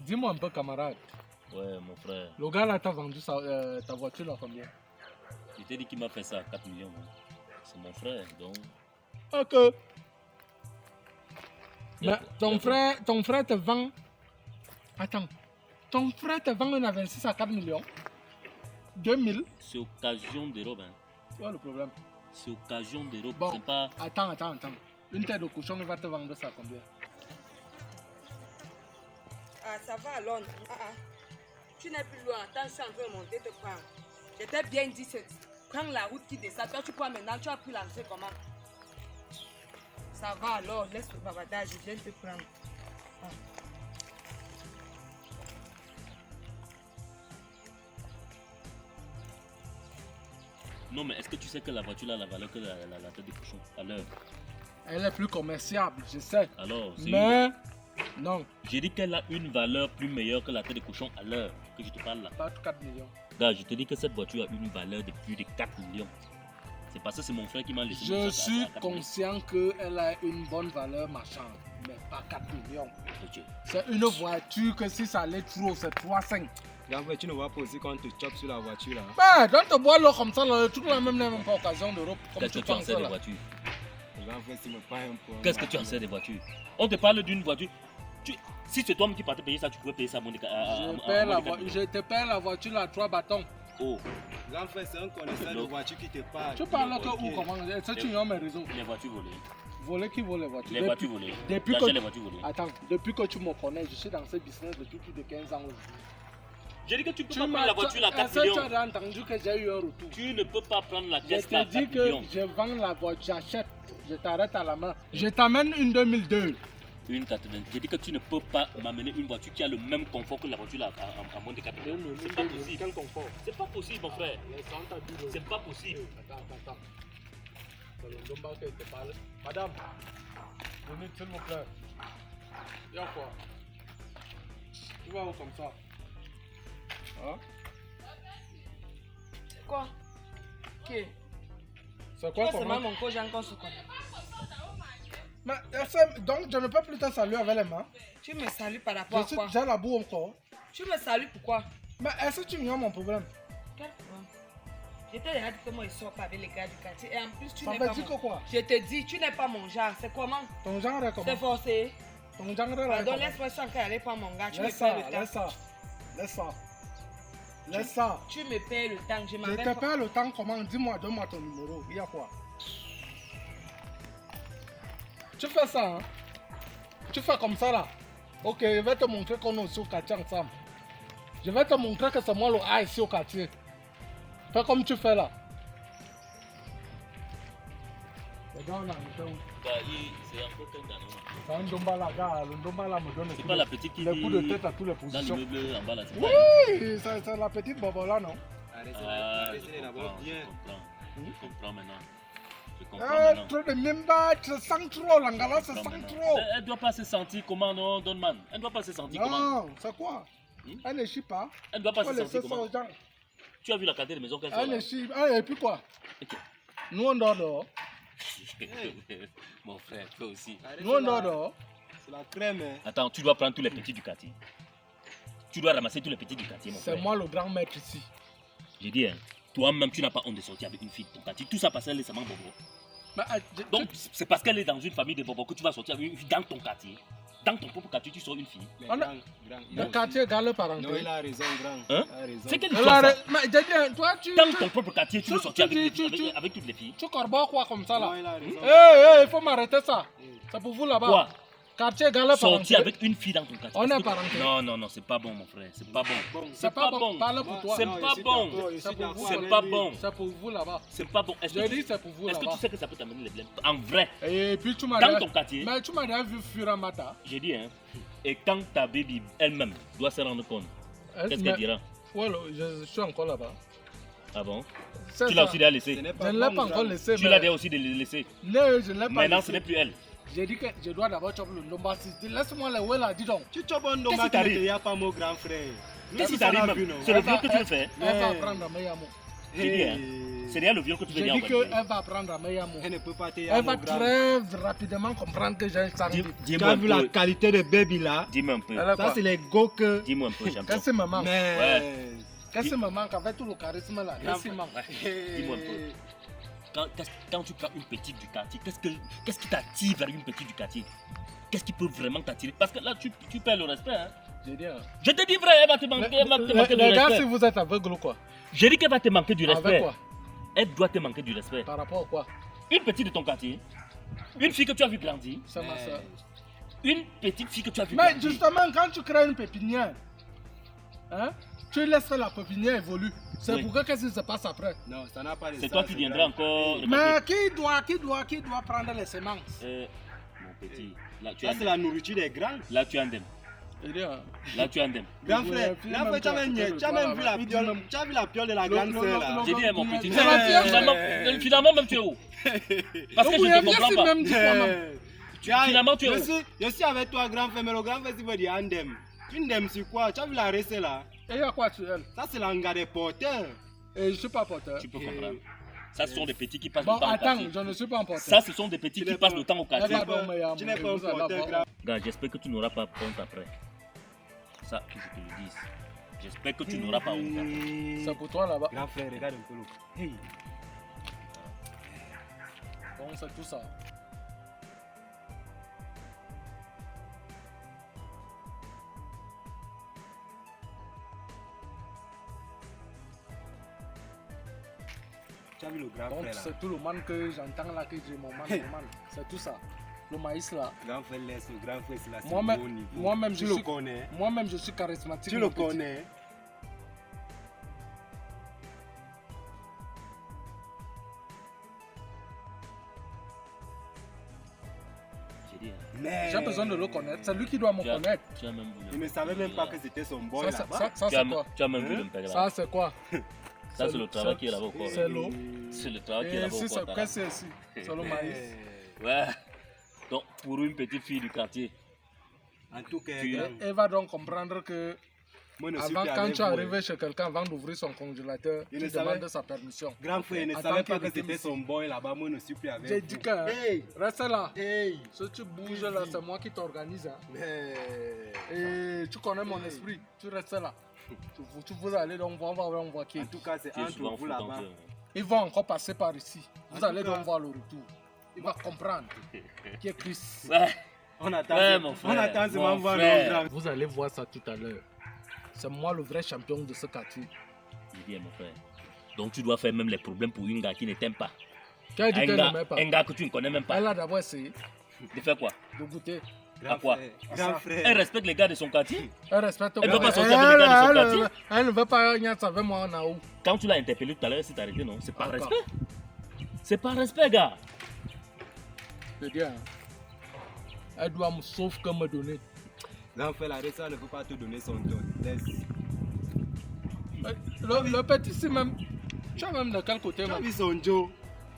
Dis-moi un peu, camarade. Ouais, mon frère. Le gars là t'a vendu ta voiture là combien? Je t'ai dit qu'il m'a fait ça à 4 millions. Hein. C'est mon frère, donc. Ok. Mais ton frère te vend. Attends. Ton frère te vend un A26 à 4 millions. 2000. C'est occasion de robe. Hein. C'est quoi le problème? C'est occasion de robe. Bon, C'est pas. attends. Une tête de cochon, il va te vendre ça combien? Ah, ça va alors. Tu n'es plus loin. Attends, je suis en train de monter te prendre. J'étais bien dit, prends la route qui descend. Toi, tu prends maintenant. Tu as pris l'entrée comment? Ça va alors. Laisse le bavardage. Je viens te prendre. Ah. Non, mais est-ce que tu sais que la voiture a la valeur que la tête de cochon à l'heure? Elle est plus commerciable, je sais. Alors, c'est Mais non. J'ai dit qu'elle a une valeur plus meilleure que la tête de cochon à l'heure que je te parle là. Pas 4 millions. Gars, je te dis que cette voiture a une valeur de plus de 4 millions. C'est parce que c'est mon frère qui m'a laissé. Je suis conscient qu'elle a une bonne valeur marchande, mais pas 4 millions. Okay. C'est une voiture que si ça allait trop, c'est 3,5. Tu ne vois pas aussi quand tu chopes sur la voiture là. Bah, dans te bois l'eau comme ça, le truc là même n'a même pas occasion de l'Europe. Qu'est-ce que tu en sais des voitures? Qu'est-ce que tu en sais des voitures? On te parle d'une voiture. Si c'est toi qui partais payer ça, tu pouvais payer ça à mon Je te paye la voiture à 3 bâtons. Oh. Grand frère, c'est un connaisseur de voiture qui te parle. Tu parles que où comment? Est-ce que tu ignores mes réseaux? Les voitures volées. Voler qui vole les voitures? Les voitures volées. Depuis que... les voitures volées. Attends, depuis que tu me connais, je suis dans ce business depuis plus de 15 ans aujourd'hui. J'ai dit que tu ne peux pas prendre la voiture à 4 millions. Tu as entendu que j'ai eu un retour? Tu ne peux pas prendre la Je pièce te à 4 dis que millions. je vends la voiture, j'achète, je t'arrête à la main. Je t'amène une 2002. Une 80. J'ai dit que tu ne peux pas m'amener une voiture qui a le même confort que la voiture à moins de 4 millions. C'est pas possible. Quel confort? C'est pas possible, mon frère. C'est pas possible. Attends. C'est le Ndomba qui te parle. Madame, venez s'il vous plaît. Y'a quoi? Tu vas où comme ça? Hein? C'est quoi? Ok. C'est quoi C'est mon coach encore ce quoi? Mais donc je ne peux plus te saluer avec les mains. Tu me salues par rapport à quoi? J'ai la boue encore. Tu me salues pourquoi? Mais est-ce que tu ignores mon problème? Quel problème? Je t'ai déjà dit que moi je sors pas avec les gars du quartier. Et en plus tu Ça n'es veut pas dire mon... quoi? Je te dis, tu n'es pas mon genre. C'est comment? Ton genre est comment? C'est forcé. Ton genre est Pardon, comment? laisse-moi sans aller pas mon gars. Tu me Laisse payes ça, le temps. Laisse ça. Tu me payes le temps. Je Je m'avais te paye le temps comment? Dis-moi, donne-moi ton numéro. Il y a quoi? Tu fais ça, hein? Tu fais comme ça là. Ok, je vais te montrer qu'on est aussi au quartier ensemble. Je vais te montrer que c'est moi le A ici au quartier. Fais comme tu fais là. Regarde là, C'est encore quelqu'un, non? c'est un Ndomba là, gars. Le Ndomba là me donne C'est pas la petite qui les coups de tête à toutes les dans positions. l'immeuble en bas là. Oui, c'est la petite bobo là, non? Je comprends maintenant. Je comprends maintenant. Trop de Nimba, ça sent trop, l'angala, ça sent trop. Elle doit pas se sentir comment, non, Donman? Elle doit pas se sentir comment? Non, c'est quoi? Elle ne chie pas. Elle doit pas Faut se laisser sentir ça comment? aux gens. Tu as vu la quantité de maison qu'elle fait Elle là? ne chie pas. Et puis quoi? Nous on dort dehors. Mon frère, toi aussi. Nous on dort dehors. C'est la crème. Hein. Attends, tu dois prendre tous les petits du quartier. Tu dois ramasser tous les petits du quartier, mon frère. C'est moi le grand maître ici. J'ai dit, hein, toi-même, tu n'as pas honte de sortir avec une fille de ton quartier. Tout ça parce qu'elle est seulement bobo. Mais, Donc, c'est parce qu'elle est dans une famille de bobo que tu vas sortir avec une fille dans ton quartier. Dans ton propre quartier, tu sors une fille. le quartier égale le parenté. Non, il a raison, grand. Hein? Il a raison. C'est quelle histoire ça? Mais j'ai dit, toi tu... Dans ton propre quartier, tu veux sortir avec toutes les filles. Tu corbats quoi comme ça Non, là? il a raison. Il faut m'arrêter ça. C'est pour vous là-bas. Quoi? Quartier égale le parenté. Sortir avec une fille dans ton quartier. On est parenté. Non, c'est pas bon, mon frère. C'est pas bon. C'est pas bon. Parle pour toi. C'est pas bon. C'est pas bon. C'est pour vous là-bas. C'est pas bon. J'ai dit c'est pour vous Est-ce que là-bas. tu sais que ça peut t'amener les blèmes? En vrai, Et puis tu m'as dans ton quartier, Mais tu m'as déjà vu Furamata. j'ai dit, hein, et quand ta baby elle-même doit se rendre compte, qu'est-ce qu'elle dira? Ouais, je suis encore là-bas. Ah bon? C'est Tu l'as ça. aussi déjà laissé. Je ne l'ai pas encore laissé. Tu l'as déjà aussi laissé. Non, je ne l'ai pas Maintenant, laissé. ce n'est plus elle. J'ai dit que je dois d'abord choper le Ndomba. Laisse-moi le ouais là, dis donc. Tu chopes un Qu'est-ce Ndomba qui qui ne t'arrive? te y a pas, mon grand frère. Qu'est-ce qui t'arrive même? C'est le vlog que tu veux faire. Elle va prendre mes amours. J'ai dit, hein. C'est derrière le viol que tu veux J'ai dire. dit qu'elle va apprendre à meilleur mot. Elle ne peut pas te Elle va très rapidement comprendre que j'ai un sang. Tu Dis-moi as un vu la peu. qualité de baby là? Dis-moi un peu. Elle est Ça, quoi? c'est les go que. Dis-moi un peu, champion. Qu'est-ce qui me manque? Mais. Qu'est-ce qui me manque avec tout le charisme là? Qu'est-ce qui me manque? Dis-moi un peu. Quand tu prends une petite du quartier, qu'est-ce qui t'attire vers une petite du quartier? Qu'est-ce qui peut vraiment t'attirer? Parce que là, tu perds le respect. Hein? J'ai dit, hein. Je te dis vrai, elle va te manquer, du Les gars, si respect. vous êtes aveugle ou quoi? J'ai dit qu'elle va te manquer du respect. Avec quoi? Elle doit te manquer du respect. Par rapport à quoi? Une petite de ton quartier, une fille que tu as vu grandir, C'est ma soeur. une petite fille que tu as vu Mais grandir. justement, quand tu crées une pépinière, hein, tu laisses la pépinière évoluer. C'est Oui. pourquoi qu'est-ce qui se passe après? Non, ça n'a pas de C'est sens, toi qui viendras grave. encore. Mais qui doit prendre les semences? Mon petit, là tu Ça, as c'est la nourriture des grands. Là tu as un dème. Il dit, hein. Là tu as un dème. Grand Oui, frère, puis là, même tu as toi, même tu tu as même peux vu le la voir, piole. même. Tu as vu la piole de la grande sœur là. J'ai dit mon petit. C'est la piole. Finalement même tu es où? Parce que je ne comprends pas. Même dis quoi, même. Finalement, tu es où? Je suis avec toi, grand frère, mais le grand frère, il veut dire Andem. Tu n'aimes sur quoi? Tu as vu la recette là? Et il y a quoi sur elle? Ça, c'est l'engrais des porteurs. Et je suis pas porteur. Tu peux comprendre. Ça, ce sont des petits qui passent Bon, le temps au attends, quartier. je ne suis pas un porteur. Ça, ce sont des petits Tu qui n'es passent pas- le temps au Elle quartier. va donc meilleur Tu mot, n'es pas un vous allez porteur, avoir- grand. Gars, j'espère que tu n'auras pas honte après. Ça, que je te le dise. J'espère que tu n'auras pas honte après. C'est pour toi là-bas. Grand frère, regarde un peu le. Hey. Bon, c'est tout ça. Tu as vu le grand Donc, frère là? c'est tout le man que j'entends là, que j'ai mon man, mon man. C'est tout ça. Le maïs là. Grand frère laisse le grand frère, c'est là, c'est Moi-même- au niveau. moi-même, tu je le suis- connais. Moi-même, je suis charismatique. Tu mon le petit. connais. J'ai dit, hein, Mais. J'ai besoin de le connaître. C'est lui qui doit me tu as- connaître. tu as même voulu. Il ne savait même pas que c'était son boy Ça, là-bas. ça, Tu as, c'est quoi? tu as même vu Hein? le père Ça, là. c'est quoi? Ça, c'est le travail qui est là-bas au corps. C'est l'eau. C'est le travail qui est Et là-bas au si c'est corps. quoi, c'est ici? C'est le maïs. Ouais. Donc, pour une petite fille du quartier, En tout cas, Tu- grand. Elle va donc comprendre que Moi, je ne suis avant, plus quand avec tu vous, arrives chez quelqu'un, avant d'ouvrir son congélateur, Il tu ne savait- demandes sa permission. Grand frère, il ne En savait tant pas que que c'était victime. son boy là-bas. Moi, je ne suis plus avec J'ai vous. dit que, hein, Hey! reste là. Hey! Si tu bouges là, c'est moi qui t'organise. Hein. Mais. Et tu connais mon esprit, tu restes là. Tu veux aller donc voir, on voit qui. En tout cas, c'est tu es souvent entre vous fou dans là-bas. eux. Ils vont encore passer par ici. Vous En allez tout cas- donc voir le retour. Il va comprendre qui est Chris. Ouais. On attend, Ouais, mon on frère, attend seulement mon voir frère. le grand. Vous allez voir ça tout à l'heure. C'est moi le vrai champion de ce quartier. J'ai dit, mon frère. Donc, tu dois faire même les problèmes pour une gars qui ne t'aime pas. Qui a dit Un qu'elle gars, n'aimait pas? un gars que tu ne connais même pas. Elle a d'abord essayé De faire quoi? de goûter. À quoi? Grand Elle frère. respecte les gars de son quartier. Elle respecte Elle moi. veut pas sortir avec les gars de son quartier. Elle ne veut pas rien avec moi en haut. Quand tu l'as interpellé tout à l'heure, elle s'est arrêtée, non? C'est pas Encore. respect. C'est pas respect, gars. Je dis, hein, elle doit me sauver que me donner. Grand frère, la recette ne peut pas te donner son don. Laisse. Le petit, c'est même. Tu as même de quel côté, Tu as même? vu son Joe?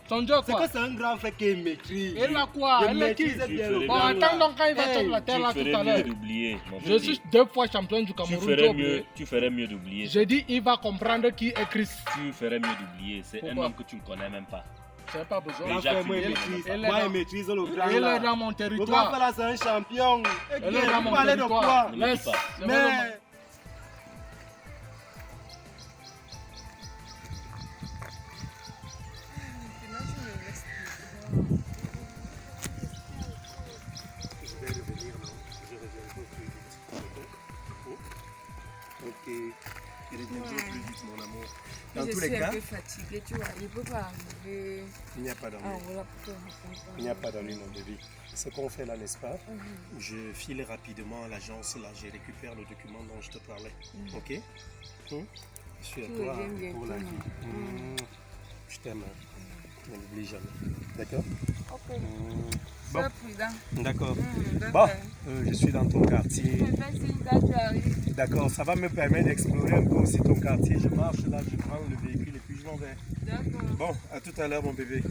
Son Dieu, C'est quoi? que c'est un grand frère qui maîtrise. Elle a quoi? Il Elle est qui? maîtrise bien le Tu Bon, grand là. attends donc quand il va Hey, sur la Tu terre là tout ferais à mieux l'heure. d'oublier, mon Je petit. suis 2 fois champion du Tu Cameroun. ferais tu oublies. mieux, tu ferais mieux d'oublier. J'ai dit, il va comprendre qui est Chris. Tu ferais mieux d'oublier. C'est un Pourquoi? homme que tu ne connais même pas. Je n'ai pas besoin. Grand Déjà, frère, tu moi, il l'es. maîtrise. Elle est Moi, dans- il maîtrise le grand Elle là. est dans mon Le grand frère territoire. là, c'est un champion. Elle est dans Vous mon parlez de territoire. quoi? Ne me dis Laisse. pas. Je vais Mais. Je vais revenir, non? Je reviendrai plus vite. Ok. Je reviendrai plus vite, mon amour. Dans Je tous les suis cas, un peu fatiguée, tu vois. Je ne peux pas arriver il n'y a pas d'ennui. en voilà pour te raconter. Il n'y a pas d'ennui, mon bébé. Ce qu'on fait là, n'est-ce pas? Je file rapidement à l'agence, là, je récupère le document dont je te parlais. Ok? Je suis à Tu toi reviens bientôt, pour la vie. non? Je t'aime. Ne l'oublie jamais. D'accord? Ok. Bon. Sois prudent. D'accord. D'accord. Bon, je suis dans ton quartier. Vas-y, quand tu arrives. D'accord, ça va me permettre d'explorer un peu aussi ton quartier. Je marche là, je prends le véhicule et puis je m'en vais. D'accord. Bon, à tout à l'heure, mon bébé.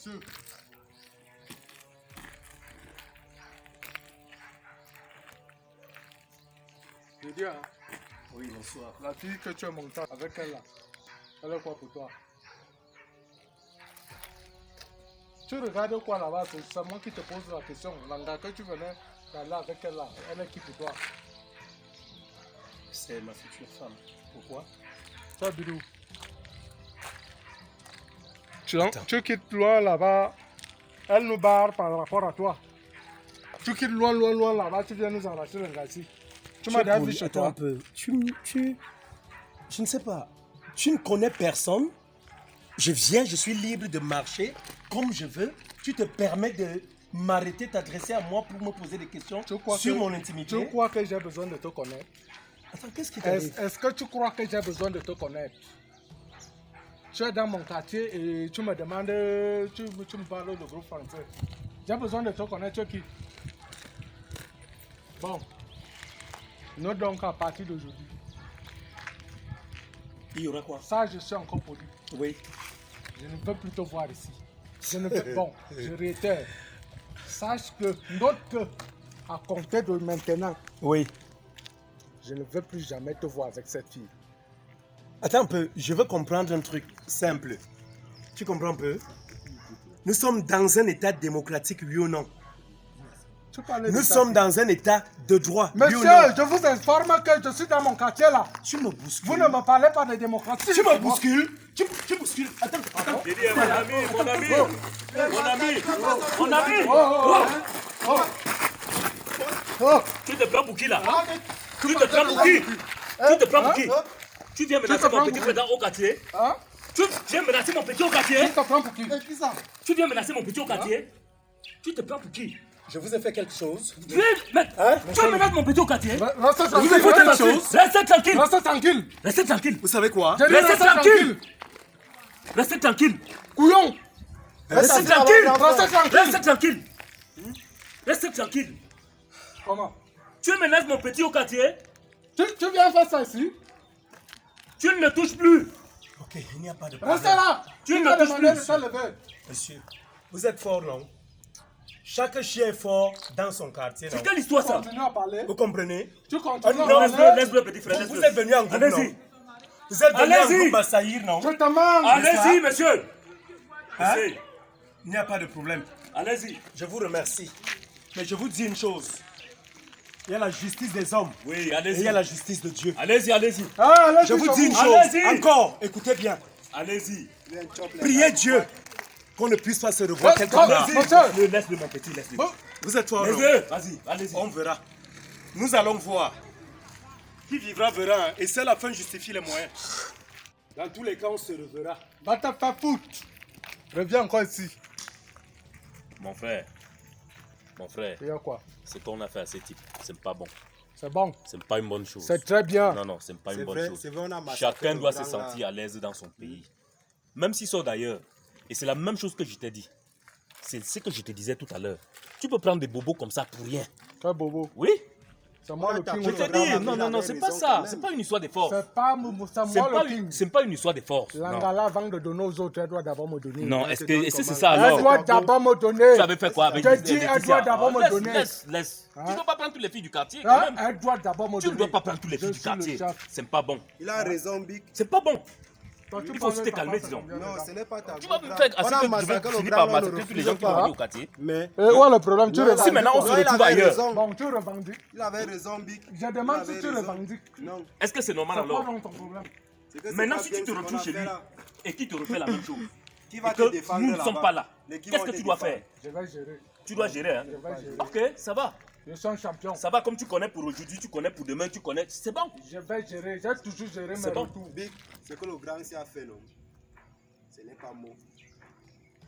Monsieur. Je dis, hein, Oui, bonsoir. la fille que tu as montée avec elle là, elle est quoi pour toi? Tu regardes quoi là-bas? C'est moi qui te pose la question. L'anga que tu venais d'aller avec elle là, elle est qui pour toi? C'est ma future femme. Pourquoi? Toi, Bidou. Tu quittes loin là-bas, elle nous barre par rapport à toi. Tu quittes loin là-bas, tu viens nous arracher le gâchis. Tu m'as déjà vu chez Attends toi. un peu. Je ne sais pas. Tu ne connais personne. Je viens, je suis libre de marcher comme je veux. Tu te permets de m'arrêter, t'adresser à moi pour me poser des questions sur mon intimité. Tu crois que j'ai besoin de te connaître? Attends, qu'est-ce qui t'arrive? Est-ce que tu crois que j'ai besoin de te connaître? Tu es dans mon quartier et tu me demandes, tu me parles de groupe français. J'ai besoin de te connaître, tu es qui? Bon. Nous donc à partir d'aujourd'hui. Il y aura quoi? Ça, je suis encore poli. Oui. Je ne veux plus te voir ici. Je ne veux bon, je réitère. Sache que notre à compter de maintenant, Oui. je ne veux plus jamais te voir avec cette fille. Attends un peu, je veux comprendre un truc simple. Tu comprends un peu? Nous sommes dans un état démocratique, oui ou non? Tu parlais de Nous ça. sommes dans un état de droit, oui ou Monsieur, non? je vous informe que je suis dans mon quartier là. Tu me bouscules. Vous ne me parlez pas de démocratie. Tu me bouscules. Tu bouscules. Attends. J'ai dit, mon ami, mon ami, mon ami. Tu te prends pour qui là? Tu te prends pour qui? Tu te prends pour qui? Tu viens menacer mon petit président au quartier? Hein? Tu viens menacer mon petit au quartier? Tu te prends pour qui? Tu viens menacer mon petit au quartier? Tu te prends pour qui? Je vous ai fait quelque chose. Tu viens menacer mon petit au quartier? Restez Vous tranquille. me faites quelque Restez chose? Restez tranquille! Restez tranquille. Restez tranquille! Vous savez quoi? J'ai dit Restez restez tranquille. Restez tranquille! Couillon. Restez tranquille! Restez tranquille. Restez tranquille! Restez tranquille! Comment? Tu menaces mon petit au quartier? Tu viens faire ça ici? Tu ne me touches plus! Ok, il n'y a pas de problème. Restez là. Tu ne vas me touches demander plus. de te lever. Monsieur, vous êtes fort, non? Chaque chien est fort dans son quartier, non? C'est quelle histoire ça? Continue à parler. Vous comprenez? Tu continues à non, parler. Laisse-le, petit frère, laisse-le. Vous êtes venu en groupe, non? Allez-y! Vous êtes venu en Allez-y. groupe m'assaillir, non? Je te demande. Allez-y, monsieur! Hein? Allez-y. Il n'y a pas de problème. Allez-y! Je vous remercie. Mais je vous dis une chose. Il y a la justice des hommes. Oui, Et il y allez-y! a la justice de Dieu. Allez-y, allez-y! Ah, allez, Je vous dis une Allez-y. chose. Encore, écoutez bien. Allez-y! Priez Dieu qu'on ne puisse pas se revoir quelque part. Monsieur. Laisse-le, mon petit, laisse-le. Vous êtes fort, non? Laisse-le! Vas-y, allez-y! On verra. Nous allons voir. Qui vivra verra. Hein. Et c'est la fin justifie les moyens. Dans tous les cas, on se reverra. Va te faire foutre. Reviens encore ici. Mon frère, Il y a quoi? ce qu'on a fait à ce type, c'est pas bon. C'est bon. C'est pas une bonne chose. C'est très bien. Non, non, c'est pas une C'est bonne vrai, chose. c'est vrai, on a massacré Chacun le doit se grand là. sentir à l'aise dans son pays. Même s'ils sont d'ailleurs. Et c'est la même chose que je t'ai dit. C'est ce que je te disais tout à l'heure. Tu peux prendre des bobos comme ça pour rien. Très bobo. Oui? C'est moi le Ouais, king. Je t'as t'ai Le grand dit, Mami, non, il non, non, avait c'est pas raison ça. quand même. C'est pas une histoire de force. C'est pas C'est moi pas, le king. c'est pas une histoire de force. Non, L'angala, avant de donner aux autres, elle doit d'abord me donner. non Ouais, est-ce c'est que donc est-ce que c'est comment- ça Elle alors? doit d'abord me donner. Tu avais fait quoi avec Je dis, elle Laetitia? doit d'abord me Laisse, donner. Laisse. Hein? Tu ne dois pas prendre toutes les filles du quartier quand Hein? même. Elle doit d'abord me Tu donner. ne dois pas prendre toutes les Je filles du suis le quartier. chef. C'est pas bon. Il a raison, Big. C'est pas bon. Toi, tu Il faut parles aussi de te calmer, papa, disons. ça me vient Non, dedans. ce n'est pas ta Tu vas me faute, faire là. à On ce a que je massacré vais le finir grand par là, on massacrer ne tous les gens qui refusait vont aller pas. au quartier. Mais Et où est le problème? Tu Non, revendiques. Si maintenant on se il avait retrouve ailleurs. raison. Bon, tu revendiques. Il avait raison, Big. Je demande Il si avait tu raison. revendiques. Non. Est-ce que c'est normal C'est quoi alors? donc ton problème? C'est que c'est Maintenant pas si bien tu te ce qu'on retrouves a chez fait, lui là. et qu'il te refait la même chose Qui et va te que défendre nous ne sommes là-bas? pas là, Mais qui qu'est-ce va que te tu dois défendre? faire? Je vais gérer. Tu dois gérer, hein? Je vais gérer. Ok, ça va. Je suis un champion. Ça va comme tu connais pour aujourd'hui, tu connais pour demain, tu connais. C'est bon. Je vais gérer. J'ai toujours géré mes C'est bon. retours. Big, ce que le grand ici a fait, non, ce n'est pas mot.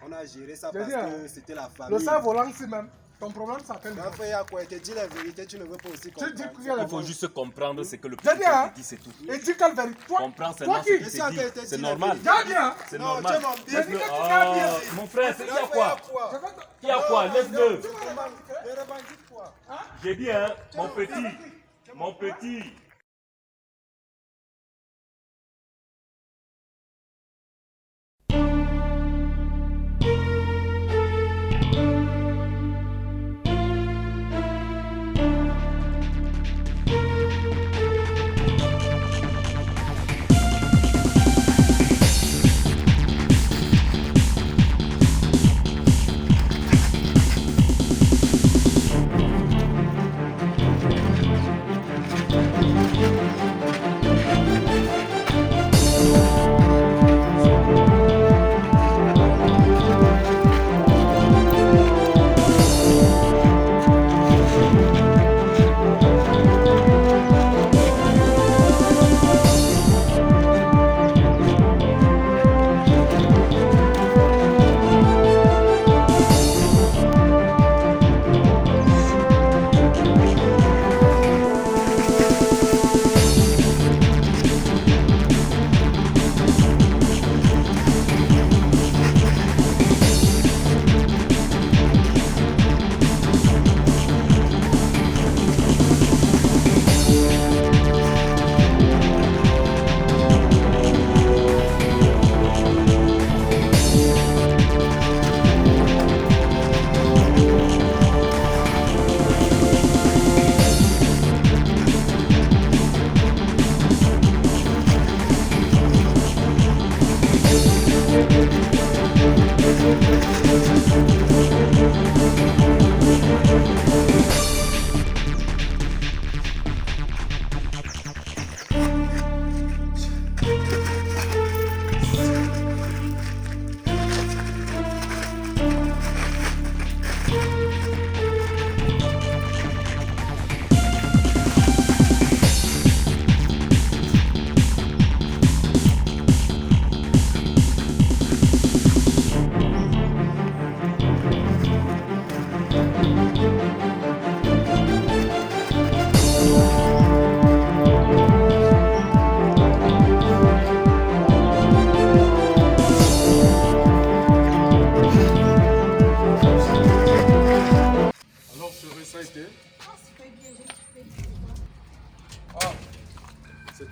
On a géré ça J'ai parce dit, hein, que c'était la Le famille. cerf-volant, si même. Ton problème s'appelle. Tu as fait à quoi? Tu dis la vérité, tu ne veux pas aussi Tu dis comprendre. qu'il y a la Il faut juste comprendre ce que le J'ai dit, président hein? te dit, c'est tout. Et dis quelle vérité. Toi, Comprends toi seulement qui? ce Je qu'il suis en train de te te dit. C'est dire la normal. vérité. J'ai dit, hein? C'est Non, normal. tu m'en dis. J'ai dit que tu Ah, vas bien. mon frère, c'est Tu qui as a fait quoi? à quoi? Je vais te- Qui a quoi? Laisse-le. Tu revendiques quoi? J'ai dit, hein, mon petit. Mon petit.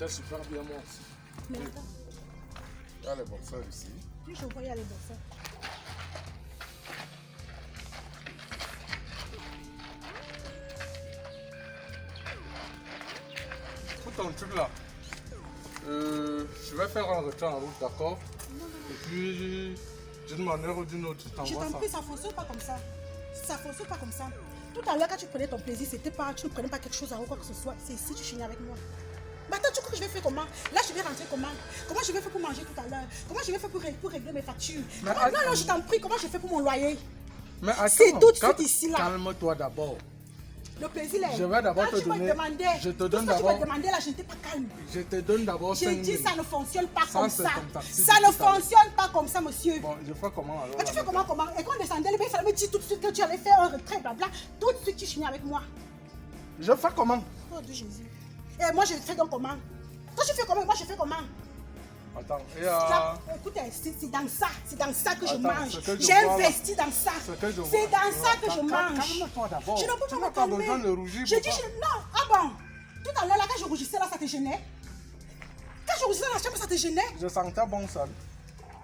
fait super bien moi aussi. Mais attends, Il y a les boxeurs ici. puis je vois, il y a les bosseurs. Tout ton truc là. Je vais faire un retrait en route, d'accord? Et puis, d'une manière ou d'une autre, je Je t'envoie t'en ça. prie, ça ne fonctionne pas comme ça. Ça ne fonctionne pas comme ça. Tout à l'heure, quand tu prenais ton plaisir, c'était pas, tu ne prenais pas quelque chose à ou quoi que ce soit. C'est ici, tu finis avec moi. Mais attends, tu crois que je vais faire comment? Là, je vais rentrer comment? Comment je vais faire pour manger tout à l'heure? Comment je vais faire pour régler mes factures? Mais Comment- Non, attends. non, je t'en prie, comment je fais pour mon loyer? Mais attends, C'est tout de calme- suite ici, là. Calme-toi d'abord. Le plaisir, là. Je vais d'abord Quand te tu me donner- demandais, je te tout donne ce que tu d'abord- me demandais, là, je n'étais pas calme. Je te donne d'abord 5 J'ai 000. dit, ça ne fonctionne pas Ça, comme c'est ça. ton taxi Ça du ne tout à l'heure. fonctionne pas comme ça, monsieur. Bon, je fais comment alors? Mais tu là, fais comment? Et quand on descendait, le mec, ça me dit tout de suite que tu allais faire un retrait, blabla. Tout de suite, tu finis avec moi. Je fais comment? Oh Dieu Jésus. Et moi, je fais donc comment? Toi, tu fais comment? Moi, je fais comment? Attends, et Ça, écoute, c'est dans ça. C'est dans ça que je Attends, mange. ce que je J'ai vois, là, investi dans ça. ce que je C'est vois. dans ça que je mange. Calme-toi d'abord. Je ne peux Tu pas n'as me pas calmer. besoin de rougir. Je dis, pourquoi? non. Ah bon? Tout à l'heure, là, quand je rougissais, là, ça te gênait? Quand je rougissais dans la chambre, ça te gênait? Je sentais bon ça.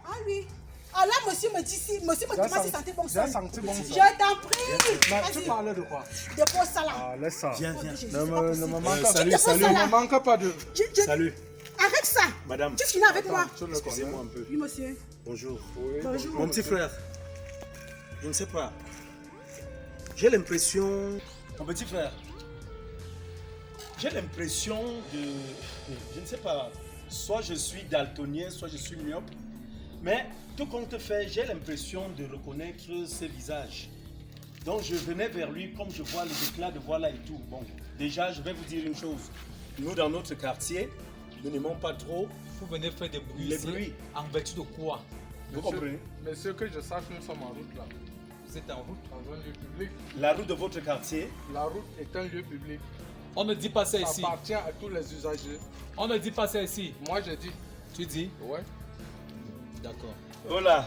Ah oui. Ah là, monsieur me dit si, monsieur me demande si senti- ça sentait bon j'ai sang. senti bon sang. Je t'en prie. Mais tu Vas-y, parlais de quoi? dépose ça là. Ah, laisse ça. Viens, Oh viens. Dieu Jésus, Ne c'est pas me possible. manque pas. salut, Tu déposes salut. ça Ne là. me manque pas de. Salut. Arrête ça. Madame. Tu finis avec moi. Tu le Excusez-moi connais? un peu. Oui, monsieur. Bonjour. Oui. Bonjour. Mon petit frère. Je ne sais pas. J'ai l'impression. Mon petit frère. J'ai l'impression de. Je ne sais pas. Soit je suis daltonien, soit je suis myope. Mais tout compte fait, j'ai l'impression de reconnaître ses visages. Donc je venais vers lui, comme je vois les éclats de voix là et tout. Bon, déjà, je vais vous dire une chose. Nous, dans notre quartier, nous n'aimons pas trop. Vous venez faire des bruits Les ici. bruits. En vertu de quoi? Vous comprenez? Monsieur, que je sache, nous sommes en route là. Vous êtes en route. Dans un lieu public. La route de votre quartier, La route est un lieu public. On ne dit pas ça Ça ici. appartient à tous les usagers. On ne dit pas ça ici. Moi, j'ai dit. Tu dis? Ouais. D'accord. voilà.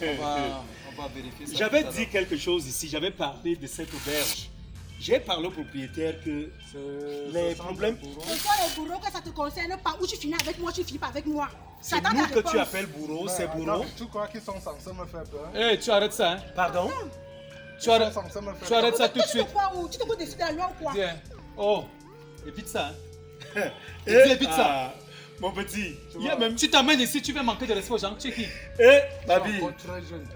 On va vérifier ça. J'avais tout à dit l'heure. quelque chose ici, j'avais parlé de cette auberge. J'ai parlé au propriétaire que les problèmes. Et toi, le bourreau, que ça te concerne pas, où tu finis avec moi, tu finis pas avec moi. C'est J'attends nous ta que réponse. tu appelles bourreau, c'est bourreau. Tu crois qu'ils sont censés me faire peur? Eh, tu arrêtes ça, hein? Pardon? Tu arrêtes, Ils sont censés me faire tu arrêtes ça tout de Tu te suite. crois où? Tu te crois au-dessus de la loi ou quoi? Tiens. Oh, évite ça, hein? Eh, évite ça. ah, mon petit, il y a même. Tu t'amènes ici, tu vas manquer de respect aux gens. Tu es qui? Eh, Tu es Babi, encore très jeune.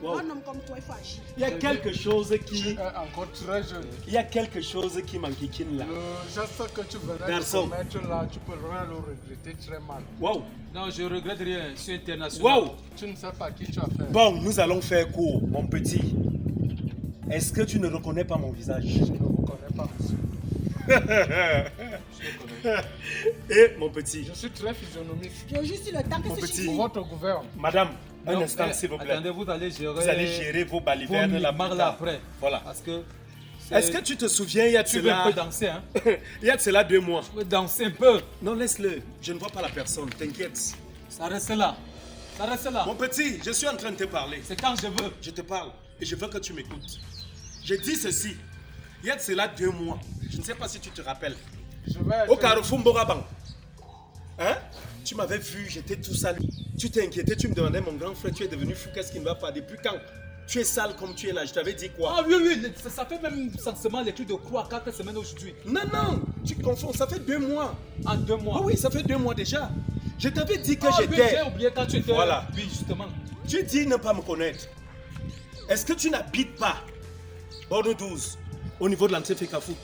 wow. Un homme comme toi, il faut agir. Il y a quelque chose Tu qui. es encore très jeune. Il y a quelque chose qui m'enquiquine là. Le geste que tu venais de Garçon. commettre là, tu pourrais le regretter très mal. Waouh! Non, je regrette rien. Je suis international. Waouh! Tu ne sais pas qui tu as fait. Bon, nous allons faire court, mon petit. Est-ce que tu ne reconnais pas mon visage? Je ne vous connais pas, monsieur. Eh, mon petit. Je suis très physionomique. J'ai juste eu le temps que Mon ce petit. Pour votre gouvernement. Madame, un Donc, instant, eh, s'il vous plaît. Attendez, vous allez gérer. Vous allez gérer vos balivernes vos là. marques plus là tard. après. Voilà. Parce que. Est-ce que tu te souviens, il y a de tu veux un cela. peu danser, hein? Il y a de cela 2 mois. Tu veux danser un peu. Non, laisse-le. Je ne vois pas la personne, t'inquiète. Ça reste là. Ça reste là. Mon petit, je suis en train de te parler. C'est quand je veux. Je te parle et je veux que tu m'écoutes. Je dis ceci. Il y a de cela 2 mois. Je ne sais pas si tu te rappelles. Je vais Au Carrefour Mboraban. Hein? Tu m'avais vu, j'étais tout sale. Tu t'es inquiété, tu me demandais, mon grand frère, tu es devenu fou, qu'est-ce qui ne va pas? Depuis quand? Tu es sale comme tu es là, je t'avais dit quoi? Ah oui, oui, ça fait même sensiblement les trucs de croix 4 semaines aujourd'hui. Non, non, tu confonds, ça fait 2 mois. En 2 mois. Oh oui, ça fait 2 mois déjà. Je t'avais dit que Ah oui, j'étais. j'ai oublié quand tu étais. Voilà. Oui, justement. Tu dis ne pas me connaître. Est-ce que tu n'habites pas Bordeaux 12, au niveau de l'entrée Feka Foot?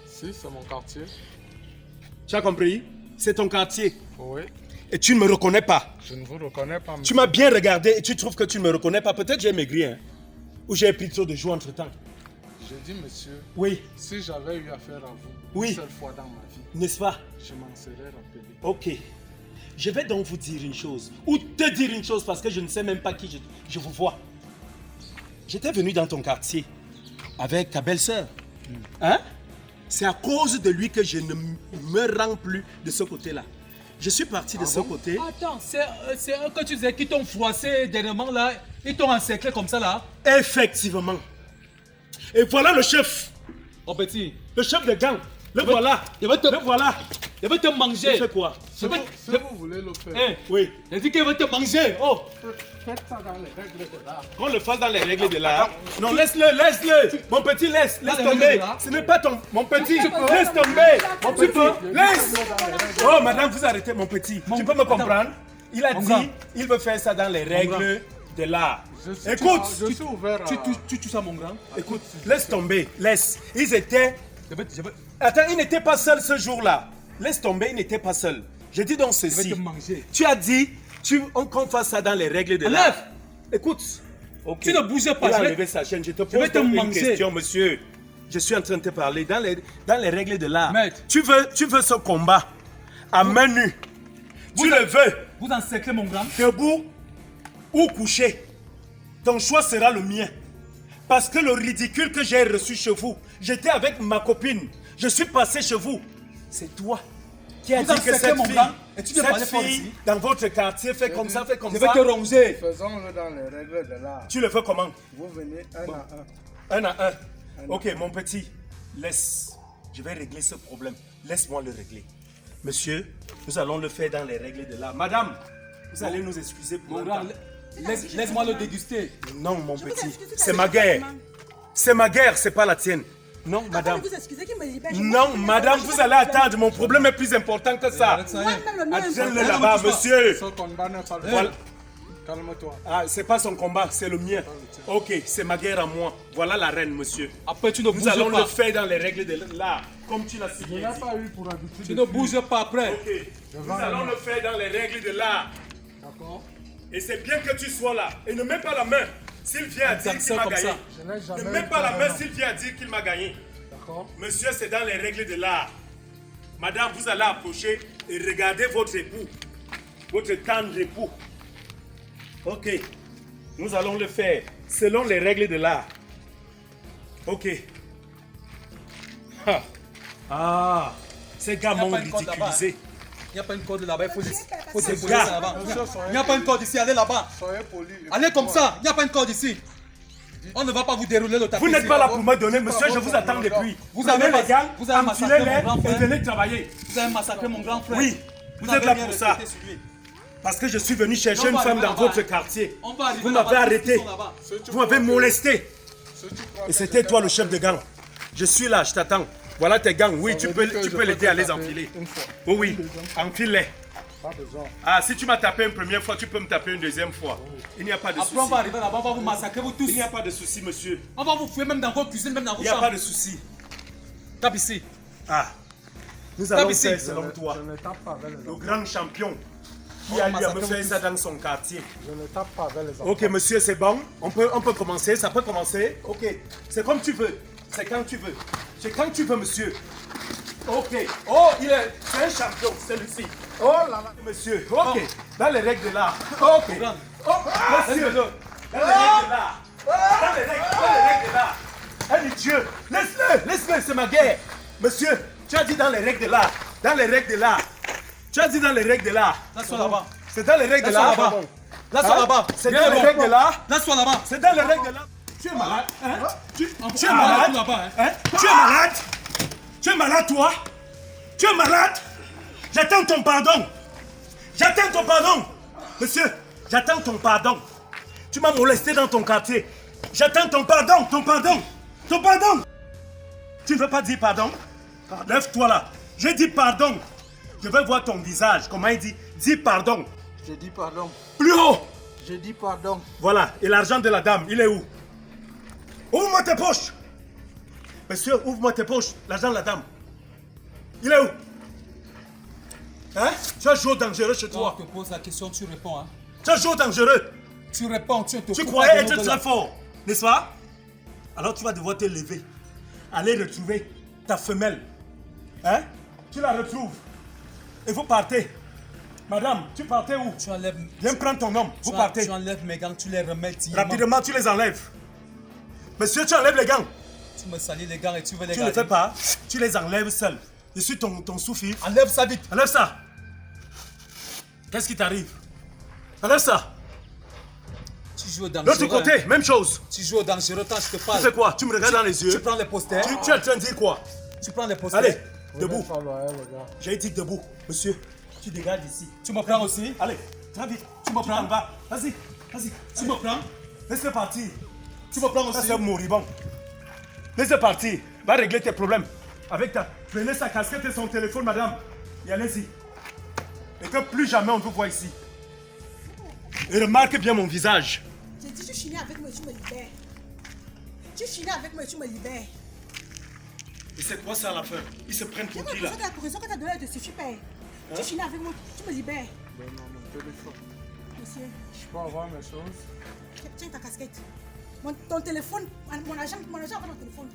Si, c'est mon quartier. Tu as compris? C'est ton quartier. Oui. Et tu ne me reconnais pas. Je ne vous reconnais pas, Tu monsieur. m'as bien regardé et tu trouves que tu ne me reconnais pas. Peut-être j'ai maigri, hein? Ou j'ai pris trop de joues entre temps. Je dis, monsieur, Oui, si j'avais eu affaire à vous Oui. une seule fois dans ma vie, n'est-ce pas? je m'en serais rappelé. Ok. Je vais donc vous dire une chose. Ou te dire une chose parce que je ne sais même pas qui je vous vois. J'étais venu dans ton quartier avec ta belle-sœur. Hein? C'est à cause de lui que je ne me rends plus de ce côté-là. Je suis parti de ce côté. Attends, c'est eux que tu disais qui t'ont froissé dernièrement là. Ils t'ont encerclé comme ça là. Effectivement. Et voilà le chef. Oh petit, Le chef de gang. Le voilà. Je vais te, Le voilà. je vais te manger. Tu fais quoi? Si vous, si vous voulez le faire, Hein, Oui. je dis qu'il va te manger. Oh, faites ça dans les règles de l'art. Qu'on le fasse dans les règles de l'art. Non, laisse-le, laisse-le. Mon petit, laisse Dans les tomber. règles de l'art. Ce n'est pas ton. Mon petit, laisse tomber. Mon petit, laisse. Oh, madame, vous arrêtez, mon petit. Tu peux me comprendre? Il a Mon dit, grand. il veut faire ça dans les règles de l'art. Écoute, Je suis ouvert à... tu tues ça, mon grand. écoute, laisse tomber, laisse. Ils étaient. Je vais Attends, il n'était pas seul ce jour-là. Laisse tomber, il n'était pas seul. J'ai dit donc ceci. te manger. Tu as dit, qu'on fasse ça dans les règles de Enlève. l'art. Écoute. Ok. Tu ne bouges pas, Il a je vais- enlevé sa chaîne. Je te vais pose te donc une manger. question, monsieur. Je suis en train de te parler. Dans les règles de l'art. Maître. Tu veux ce combat à main nue. Tu le veux Vous encerclez mon grand. debout ou couché. Ton choix sera le mien. Parce que le ridicule que j'ai reçu chez vous, j'étais avec ma copine. Je suis passé chez vous. C'est toi qui as Vous dit que encerclez cette mon fille, grand et tu viens parler cette fort fille ici. dans votre quartier fait comme ça, fait comme Je vais ça. te ronger. Faisons-le dans les règles de l'art. Tu le fais comment? Vous venez un à un. Un à un. Ok, mon petit, laisse. Je vais régler ce problème. Laisse-moi le régler. Monsieur, nous allons le faire dans les règles de l'art. Madame, vous allez nous excuser pour Mon un grand, temps. laisse-moi le déguster. Non, mon Je vous petit, excuse, c'est ma guerre. C'est ma guerre, c'est pas la tienne. Non, madame. Vous excusez qu'il me libère. Non, madame, vous allez attendre. Mon problème est plus important que ça. Arrête ça, hein. Moi-même, le mien est Attends-le important. là-bas, touche pas. monsieur. Ce combat n'est pas le Voilà. Calme-toi. Ah, c'est pas son combat, c'est le mien. Ok, c'est ma guerre à moi. Voilà la reine, monsieur. Après, tu ne Nous bouges allons pas. le faire dans les règles de l'art, comme tu l'as si Je bien n'ai dit. pas eu pour habitude Tu de ne fuir. bouges pas après. Ok, nous allons le faire dans les règles de l'art. D'accord. Et c'est bien que tu sois là. Et ne mets pas la main s'il vient à dire Comme qu'il ça, m'a comme gagné. ça. Je n'ai jamais Ne mets eu pas la peur, main non. s'il vient à dire qu'il m'a gagné. D'accord. Monsieur, c'est dans les règles de l'art. Madame, vous allez approcher et regarder votre époux. Votre tendre époux. Ok. Nous allons le faire selon les règles de l'art. Ok. Ha. Ah. Ces gars Il y a m'ont pas une corde là-bas, ridiculisé. Il n'y a pas une corde là-bas, il faut se gars. ça là-bas. Monsieur, soyez- Il n'y a pas une corde ici, allez là-bas. Soyez poli. Allez comme ça, il n'y a pas une corde ici. On ne va pas vous dérouler le tapis. Vous n'êtes ici. pas là pour me donner, monsieur, je vous attends depuis. Vous Prenez avez les gars, vous avez massacré mon enfilez-les grand et frère. venez travailler. Vous avez massacré mon grand frère. Oui, vous êtes n'avez là rien pour ça. respecté sur lui. Parce que je suis venu chercher On une va femme arriver dans là-bas, votre hein. quartier. On va arriver Vous là-bas, m'avez tous arrêté. qui sont là-bas. Vous m'avez molesté. Si tu crois Et que c'était je toi t'ai le chef de gang. Je suis là, je t'attends. Voilà tes gangs. Oui, tu veut peux, dire que tu je peux peux l'aider te à les taper enfiler. une fois. Oui, oui, enfile-les. Pas besoin. Ah, si tu m'as tapé une première fois, tu peux me taper une deuxième fois. Il n'y a pas de Après, on souci. va arriver là-bas, on va vous massacrer, vous tous. Il n'y a pas de souci, monsieur. On va vous fouiller même dans vos cuisines, même dans vos Il n'y a pas chambres. de souci. Tape ici. Ah, nous allons ici. faire selon toi. Je ne tape pas avec les Le enfants. grand champion qui a eu à me faire ça dans son quartier. Je ne tape pas avec les enfants. Ok, monsieur, c'est bon. On peut commencer. Ça peut commencer. Ok. C'est comme tu veux. C'est quand tu veux. C'est quand tu veux, monsieur. Ok. Oh, c'est un champion, celui-ci. Oh là là. Monsieur. Ok. Dans les règles de l'art. Ok. Regarde. Oh, monsieur. Dans les règles de l'art. Dans les règles de l'art. Un idiot. Laisse-le, c'est ma guerre. Monsieur, tu as dit dans les règles de l'art. Dans les règles de l'art. Tu as dit dans les règles de l'art. Laisse-toi là-bas. C'est dans les règles de Laisse-toi l'art. là-bas. Laisse-toi Hein? là-bas. C'est Viens dans les là-bas. règles de l'art. Laisse-toi là-bas. C'est dans les règles de l'art. Tu es malade, hein? Tu es on va malade, tout là-bas, hein? hein? Tu es malade? Tu es malade, toi? Tu es malade? J'attends ton pardon. J'attends ton pardon. Monsieur, j'attends ton pardon. Tu m'as molesté dans ton quartier. J'attends ton pardon, ton pardon, ton pardon. Tu ne veux pas dire pardon? Lève-toi là. Je dis pardon. Je veux voir ton visage. Comment il dit? Dis pardon. Je dis pardon. Plus haut. Je dis pardon. Voilà. Et l'argent de la dame, il est où? Ouvre-moi tes poches. Monsieur, ouvre-moi tes poches. L'argent de la dame. Il est où? Hein? Tu as joué dangereux chez Quand toi. on te pose la question, tu réponds. Hein. Tu as joué dangereux. Tu réponds, tu te Tu coupes croyais pas de être nos très gars. fort, n'est-ce pas? Alors tu vas devoir te lever. Aller retrouver ta femelle. Hein? Tu la retrouves. Et vous partez. Madame, tu partais où? Tu enlèves, Viens prendre ton homme. Vous partez. tu enlèves mes gants, tu les remets directement. Rapidement, tu les enlèves. Monsieur, tu enlèves les gants. Tu me salis les gants et tu veux les Tu ne le garder. fais pas. Tu les enlèves seul. Je suis ton sous-fils. Enlève ça vite. Enlève ça. Qu'est-ce qui t'arrive? Enlève ça. Tu joues au dangereux. L'autre côté, hein. même chose. Tu joues au dangereux quand je te Tu parle. fais quoi? Tu me regardes dans les yeux. Tu prends les posters. Tu es en train de dire quoi? Tu prends les posters. Allez, Debout. Vous êtes pas loyal, les gars. J'ai dit debout. Monsieur, tu dégages d'ici. Tu me prends aussi? Allez, très vite. Tu me prends. Vas-y, vas-y. Tu me prends? Laisse-le partir. Tu me prends Ça, aussi? c'est un moribond. Laisse-le partir. Va régler tes problèmes. Avec ta... Prenez sa casquette et son téléphone, madame. Et allez-y. Et que plus jamais on vous voit ici. Et remarque bien mon visage. J'ai dit, tu chignais avec moi et tu me libères. Tu chignais avec moi et tu me libères. Et c'est quoi ça à la fin? Ils se prennent J'ai pour qui là? l'impression que ta douleur te suffit, père. Tu chignais avec moi, tu me libères. Donne-moi mon téléphone. Monsieur, Je peux avoir mes choses. tiens ta casquette. Ton téléphone, mon agent a ton téléphone.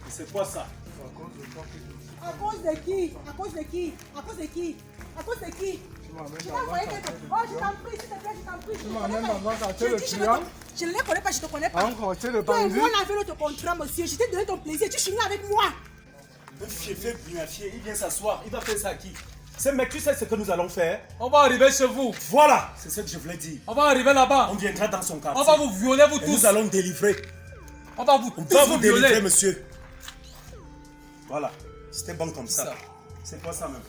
Et c'est quoi ça? C'est à cause de toi que je À cause de qui? À cause de qui? À cause de qui? À cause de qui? Tu m'amènes Je dans vais envoyer un quelqu'un. quartier de Oh, je clients. t'en prie, s'il te plaît, je t'en prie. Tu m'amènes dans un quartier de clients. Je ne les connais pas, je ne te connais pas. Un quartier de Toi et bandits. moi, on a fait notre contrat, monsieur. Je t'ai donné ton plaisir. Tu chignais avec moi. Un fiefé brinafié, il vient s'asseoir. Il va faire ça à qui? Ce mec, tu sais ce que nous allons faire? On va arriver chez vous. Voilà, c'est ce que je voulais dire. On va arriver là-bas. On viendra dans son quartier. On va vous violer, vous Et tous. nous allons délivrer. On va vous On tous va vous vous délivrer, violer. monsieur. Voilà, c'était bon comme ça. Ça. C'est quoi ça même?